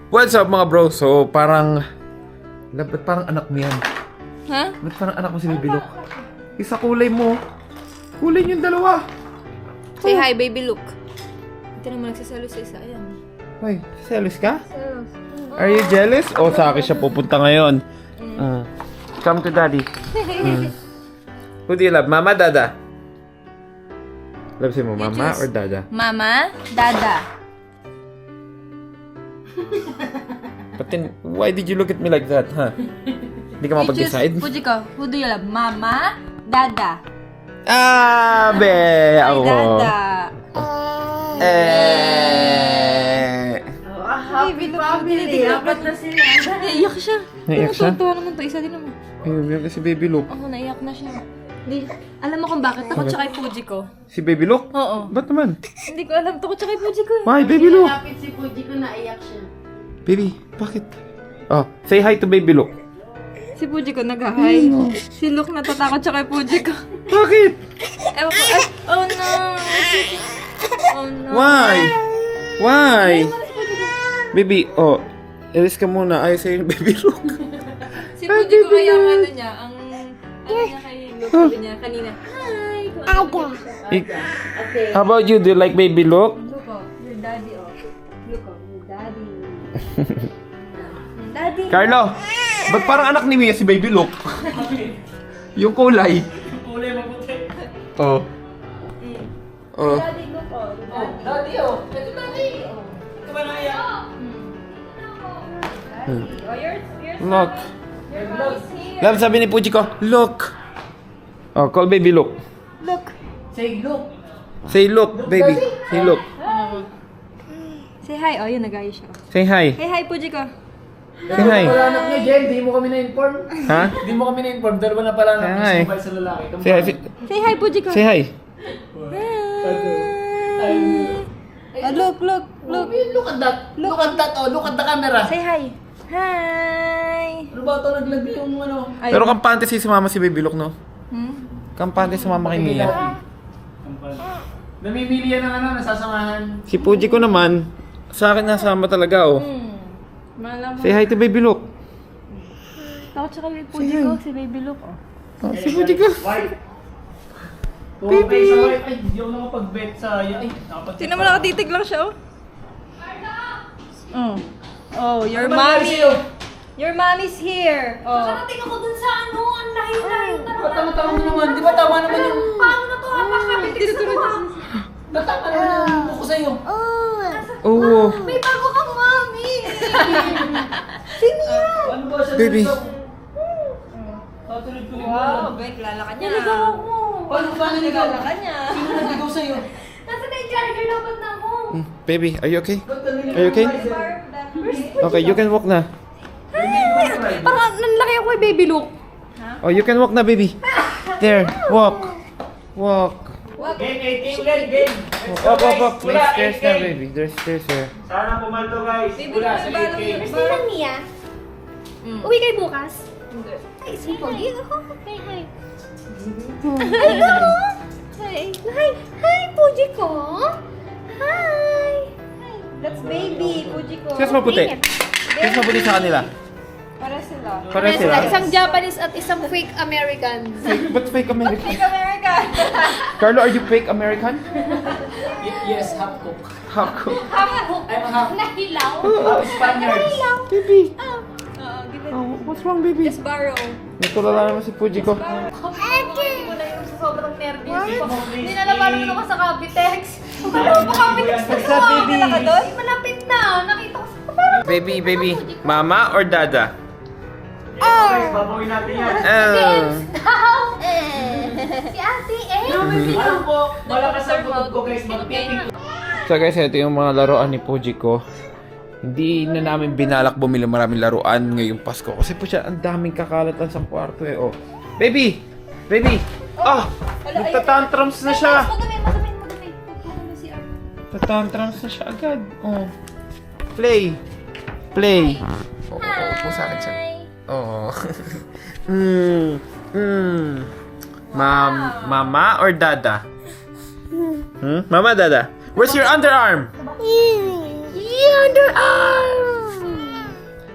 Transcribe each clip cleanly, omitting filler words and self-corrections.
What's up mga bro? So parang ba't parang anak mo yan? Ha? Ba't parang anak mo si Baby Luke? Isa kulay mo. Kulay yung dalawa. Say hi, baby Luke. Hindi naman nagsasalos sa isa. Ayan. Ay, jealous ka? Salos. Are you jealous? O sa akin siya pupunta ngayon. Come to daddy. Who do you love? Mama, dada? Love si mo, mama choose. or dada? Mama, Dada. But then, why did you look at me like that, huh? Hindi ka mapag-decide? Fujiko, who do you love? Mama, Dada. Ah, be! Ay, Ako. Dada. Happy family. Apat na sila. Naiyak siya. Naiyak siya? Tuwa naman to. Isa din naman. Ayun, yan kasi Baby Luke. Oo, naiyak na siya. Hindi. Alam mo kung bakit? Takot siya kay Fujiko. Si Baby Luke? Oo. Ba't naman? Hindi ko alam. Takot siya kay Fujiko. Why, Baby Luke? Lapit si Puji ko, naiyak siya. Baby, bakit? Oh, say hi to Baby Luke. Si Fujiko nag-hi. Si Luke natatakot siya kay Fujiko. Bakit? Ewan ko. Ay, oh no. Oh no. Why? Why? Baby, oh, iris ka muna. Ayaw sa'yo yung Baby Luke. Si Fujiko kaya ang ano niya, ang ano niya kay Luke, sabi niya kanina, hi! Okay. How about you? Do you like Baby Luke? Look oh, your daddy oh. Look oh, your daddy. Daddy. Carlo, ba't parang anak ni Mia si Baby Luke? Yung kulay. Kulay maputi. Oh. Oh. Daddy, look oh. Your daddy. Daddy, oh. Ito daddy. Ito ba naiyak? Oh, yours. Look. Your mom is here. Love, sabi ni Puji ko, look. Oh, call Baby Luke. Look. Say look. Say look, baby. Say look. Say hi. Oh, yun, nag-ayos siya. Say hi. Hey, hi, Fujiko. Say hi. Wala anak niya, Jen. Di mo kami na-inform. Ha? Di mo kami na-inform. Dalawa na pala anak Hi. niya. Sa lalaki. Say hi. Say hi, Fujiko. Say hi. Hi. Oh, look. Look at that. Look at that. Oh, look at the camera. Say hi. Hi. Ano ba ito? Naglagay yung ano? Ay, Pero kampante si sumama si Baby Luke, no? Hmm? Kampante sumama kay Mia. Namimili yan ng ano, nasasamahan. Si Puji ko naman, sa akin nasama talaga, oh. Malam. Say hi to Baby Luke. Takot siya kay Fujiko, si Baby Luke, oh. Oh, si Puji ko. White. Baby! Sa white. Ay, hindi ako nakapag-bet sa... Ay, nakapag-bet. Sino mo nakatitig lang siya, oh? Oh. Oh, your Ano ba mommy. sa'yo? Your mommy's here. Oh. Nakarating ako dun sa ano, ang layo-layo. Tama-tama mo naman. Di ba tama naman yung... Paano na to? Napakabilis na to. Tama naman yung buko sa'yo. Oo. May bago kang mami. Ano ba siya? Baby. Tatulog-tulog mo Wow, lang. Bek, lalakan niya. Naligaw ako. Paano ba naligaw? Lalakan niya. Sino naligaw sa'yo? Nasa na yung charger, dapat na ako. Baby, are you okay? Ba't ka naligaw? Are you okay? Okay, you can walk na. Parang nanlaki ako kay Baby Luke. Oh, you can walk na, baby. There, walk. Walk. Game 18 ulit, game. Walk. May stairs na, baby. There's stairs here. Sana pumalto guys. Baby, Wala, ano sige, ba naman game. yun? Gusto lang niya. Uwi kayo bukas? Hindi. Ay, simple. Hi, hi. Hello. Hi. Hi, Puji ko. Hi. That's Baby, Fujiko. Sino maputi? Sino maputi sa kanila? Para sila. Pares sila? Isang Japanese at isang fake American. Ba't fake American? Fake America. Carlo, are you fake American? Yes, half cook. How cool. I'm a half Nahilaw. Spaniards. Baby. Oo, give it. Oh, what's wrong, baby? Just borrow. Natulala naman si Puji ko. Hindi mo na yung sa sobrang nervous. Hindi na naman ako sa Capitex. Ano pa Capitex? What's that, baby? Malapit na. Nakita ko sa parang Baby. Mama or dada? Guys, babawin natin yan. si ate eh. Alam ko, malakas ang kutob ko guys. Magpipig. So guys, ito yung mga laruan ni Puji ko. Hindi na namin binalak bumili maraming laruan ngayong Pasko. Kasi po siya, ang daming kakalatan sa kwarto eh. Oh. Baby! Ah! Nagtatantrums na siya! Madumi. Nagtatantrums na siya agad. Oh. Play! Oo, po sa akin siya. Oo. Mama or dada? Mama, dada? Where's your underarm? Underarm!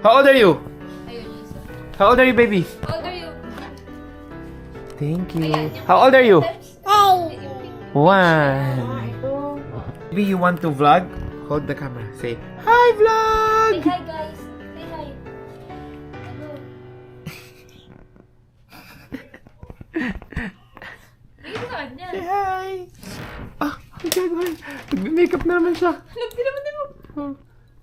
How old are you? Ayun, yung isa. How old are you, baby? How old are you? Thank you. Ayan, yung How old are you? steps. Yung pink. 1. Maybe you want to vlog? Hold the camera. Say, hi vlog! Say hi, guys. Say hi. Hello. Bigyan ka kanya. Say hi! Ah, ang gagawin. Nagme-makeup na naman siya. Alam, din mo. Oh,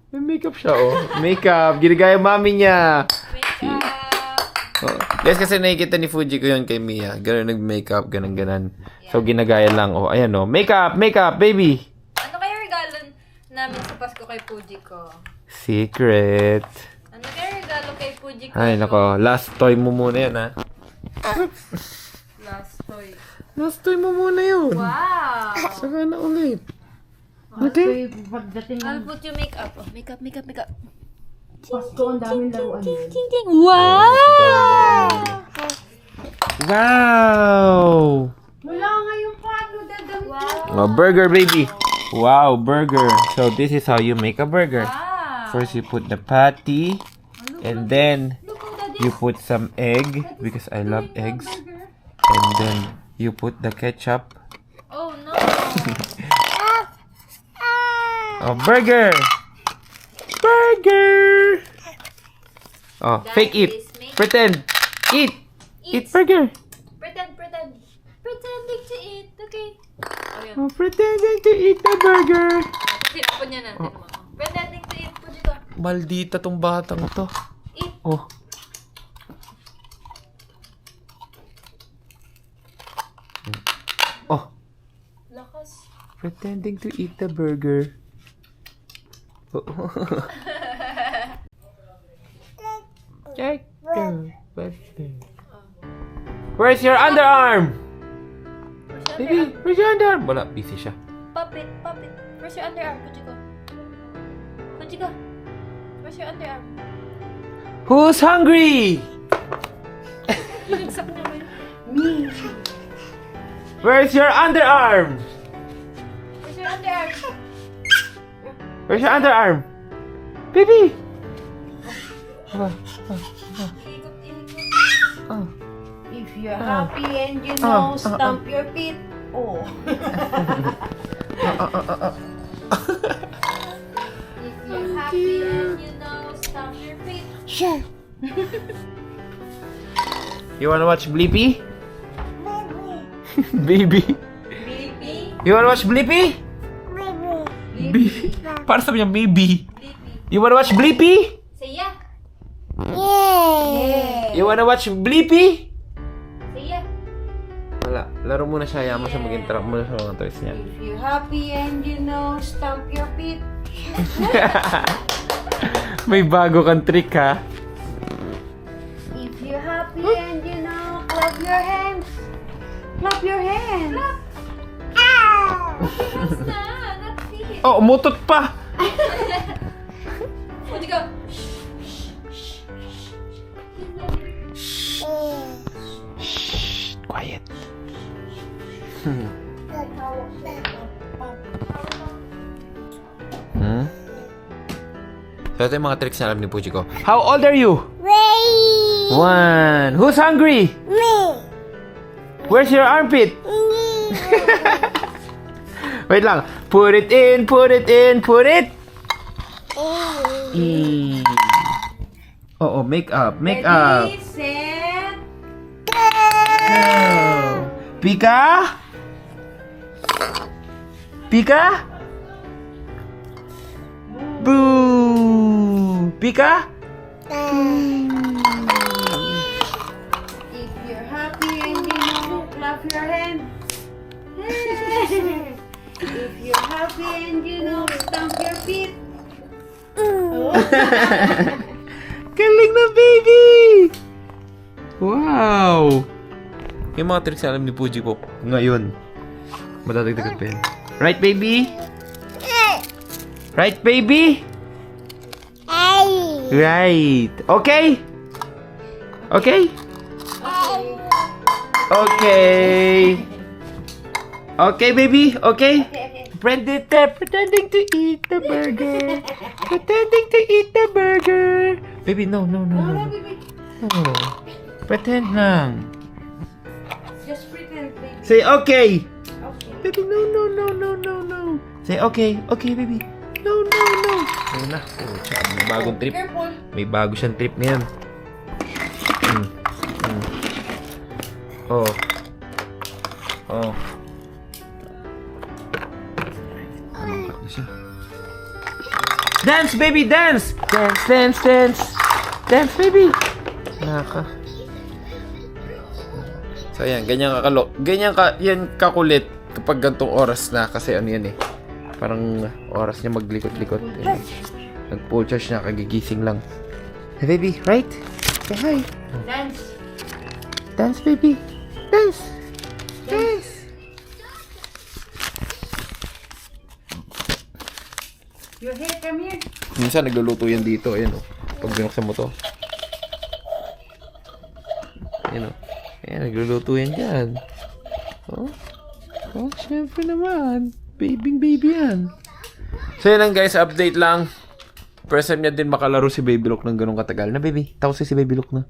may makeup siya, oh. Makeup. Ginagaya mami niya. Makeup. Oh. Guys, kasi nakikita ni Fuji ko yun kay Mia. Ganun nag-makeup, ganun-ganan. So, ginagaya lang, oh. Ayan, oh. Makeup, makeup, baby! Ano kaya regalo namin sa Pasko kay Fuji ko? Secret. Ano kaya regalo kay Fuji ko? Ay, nako. Last toy mo muna yan, ha? Last toy. Last toy mo muna yun. Wow! Saka na ulit. Okay? Pagdating I'll put you makeup. Oh, makeup. Pasko, ang daming laruan. Wow! Wow! Wala nga yung paano dadamit. Wow! Oh, burger, baby. Wow, burger. So, this is how you make a burger. Wow! First, you put the patty. And then, Look how that you put some egg. Because I love eggs. And then, you put the ketchup. Oh no! Oh, burger! Burger! Oh, That fake it. is make- Pretend. Eat. Eat Eat. burger. Pretending to eat. Okay. Oh, yun. Oh, pretending to eat the burger. Tinapon niya natin mo. Pretending to eat. Fuji ko. Maldita tong batang to. Eat. Oh. Oh, Lakas. pretending to eat the burger. Oh. Check. Where's your underarm? Baby, where's your underarm? Wala, busy siya. Puppet. Where's your underarm, Fuji ko? Where's your underarm? Who's hungry? Binagsak naman. Where's your underarm? Where's your underarm? Where's your underarm? Baby! Ikot. Oh. If you're happy and you know, stamp your feet. Oh. If you're happy and you know, stamp your feet. You wanna watch Blippi? Baby. Blippi. You wanna watch Blippi? Blippi. Para sabi niya, maybe. Blippi. You wanna watch Blippi? Say yeah. You wanna watch Blippi? Say yeah. Wala. Laro muna siya. Yaman siya mag-interact muna sa mga toys niya. If you're happy and you know, stamp your feet. May bago kang trick, ha? If you're happy and you know, clap your hands. Clap your hands. That's it. Oh, umutot pa! Fuji ko. Shh, quiet. Hmm? So, ito yung mga tricks na alam ni Puji ko. How old are you? 1. Who's hungry? Where's your armpit? Wait lang. Put it in, put it in, put it. E. Oo, make up, make up. Ready, set. Go. Pika? Pika? Boo! Pika? If you're happy and you know, clap your hands. If you're happy and you know, stamp your feet. Galing na, baby! Wow! Yung mga tricks na alam ni Puji po ngayon. Madadagdagan pa yan. Right, baby? Right, baby? Right. Okay? Okay? Okay. Okay, baby? Okay? Pretending to eat the burger. Pretending to eat the burger. Baby, no. No. Pretend lang. Just pretend, baby. Say okay. Okay. Baby, no. Say okay. Okay, baby. No. Ayun na. Oh, tsaka may bagong trip. Careful. May bago siyang trip ngayon. Oh. Ano na siya? Dance, baby, dance! Dance, baby! Naka. So, ayan, yan kakulit kapag gantong oras na kasi ano yan eh. Parang oras niya maglikot-likot. Nag-full charge na, kagigising lang. Hey, baby, right? Say hi. Dance. Dance, baby. Dance. Your hair, come here. Minsan nagluluto yan dito, ayan o. Pag binuksan mo to. Ayan o. Ayan, nagluluto yan dyan. Oh, syempre naman. Baby yan. So yan lang guys, update lang. First time niya din makalaro si Baby Look ng ganong katagal. Na baby, tapos si Baby Look na.